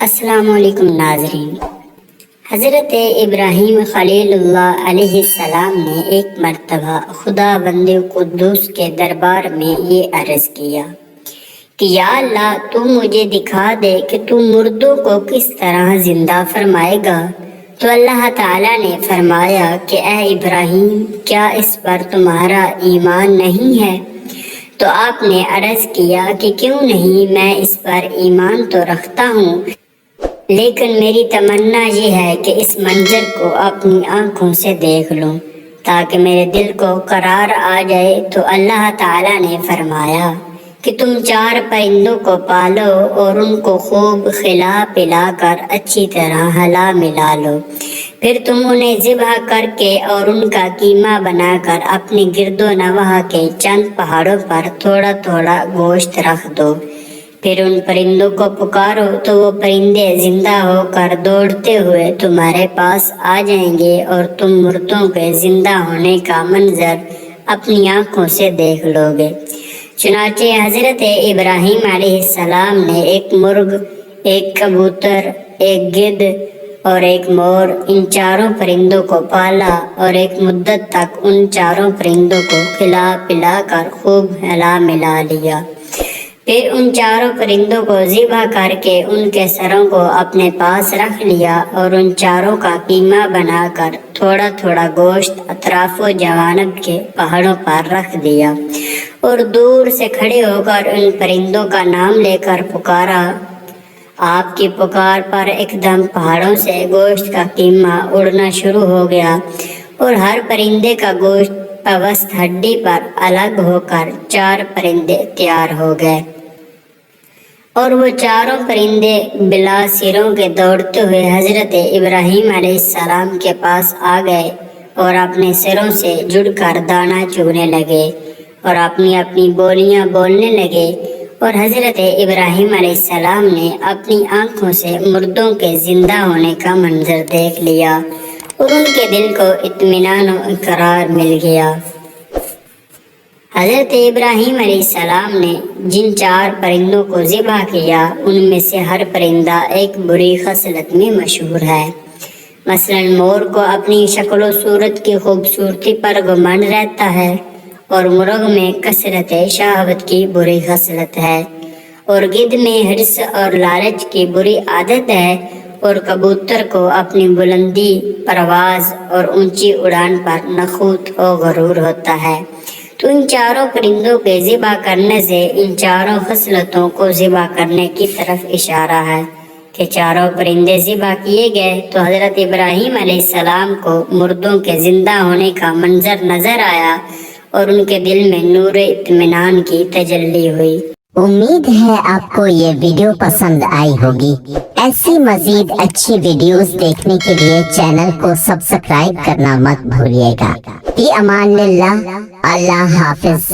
السلام علیکم ناظرین۔ حضرت ابراہیم خلیل اللہ علیہ السلام نے ایک مرتبہ خدا بند قدوس کے دربار میں یہ عرض کیا کہ یا اللہ تو مجھے دکھا دے کہ تو مردوں کو کس طرح زندہ فرمائے گا۔ تو اللہ تعالیٰ نے فرمایا کہ اے ابراہیم کیا اس پر تمہارا ایمان نہیں ہے؟ تو آپ نے عرض کیا کہ کیوں نہیں، میں اس پر ایمان تو رکھتا ہوں، لیکن میری تمنا یہ ہے کہ اس منظر کو اپنی آنکھوں سے دیکھ لوں تاکہ میرے دل کو قرار آ جائے۔ تو اللہ تعالیٰ نے فرمایا کہ تم 4 پرندوں کو پالو اور ان کو خوب کھلا پلا کر اچھی طرح ہلا ملا لو، پھر تم انہیں ذبح کر کے اور ان کا قیمہ بنا کر اپنے گرد و نواح کے چند پہاڑوں پر تھوڑا تھوڑا گوشت رکھ دو، پھر ان پرندوں کو پکارو تو وہ پرندے زندہ ہو کر دوڑتے ہوئے تمہارے پاس آ جائیں گے اور تم مردوں کے زندہ ہونے کا منظر اپنی آنکھوں سے دیکھ لو گے۔ چنانچہ حضرت ابراہیم علیہ السلام نے ایک مرغ، ایک کبوتر، ایک گدھ اور ایک مور، ان 4 پرندوں کو پالا اور ایک مدت تک ان 4 پرندوں کو کھلا پلا کر خوب ہلا ملا لیا، پھر ان 4 پرندوں کو ذبح کر کے ان کے سروں کو اپنے پاس رکھ لیا اور ان 4 کا قیمہ بنا کر تھوڑا تھوڑا گوشت اطراف و جوانب کے پہاڑوں پر رکھ دیا اور دور سے کھڑے ہو کر ان پرندوں کا نام لے کر پکارا۔ آپ کی پکار پر ایک دم پہاڑوں سے گوشت کا قیمہ اڑنا شروع ہو گیا اور ہر پرندے کا گوشت پوست ہڈی پر الگ ہو کر 4 پرندے تیار ہو گئے، اور وہ 4 پرندے بلا سروں کے دوڑتے ہوئے حضرت ابراہیم علیہ السلام کے پاس آ گئے اور اپنے سروں سے جڑ کر دانا چگنے لگے اور اپنی اپنی بولیاں بولنے لگے، اور حضرت ابراہیم علیہ السلام نے اپنی آنکھوں سے مردوں کے زندہ ہونے کا منظر دیکھ لیا اور ان کے دل کو اطمینان و اقرار مل گیا۔ حضرت ابراہیم علیہ السلام نے جن 4 پرندوں کو ذبح کیا ان میں سے ہر پرندہ ایک بری خصلت میں مشہور ہے۔ مثلا مور کو اپنی شکل و صورت کی خوبصورتی پر گمان رہتا ہے، اور مرغ میں کثرت شہوت کی بری خصلت ہے، اور گدھ میں حرص اور لالچ کی بری عادت ہے، اور کبوتر کو اپنی بلندی، پرواز اور اونچی اڑان پر نخوت و غرور ہوتا ہے۔ تو ان 4 پرندوں کے ذبح کرنے سے ان 4 خصلتوں کو ذبح کرنے کی طرف اشارہ ہے کہ 4 پرندے ذبح کیے گئے تو حضرت ابراہیم علیہ السلام کو مردوں کے زندہ ہونے کا منظر نظر آیا اور ان کے دل میں نور اطمینان کی تجلی ہوئی۔ امید ہے آپ کو یہ ویڈیو پسند آئی ہوگی۔ ایسی مزید اچھی ویڈیوز دیکھنے کے لیے چینل کو سبسکرائب کرنا مت بھولیے گا۔ فی امان اللہ، اللہ حافظ۔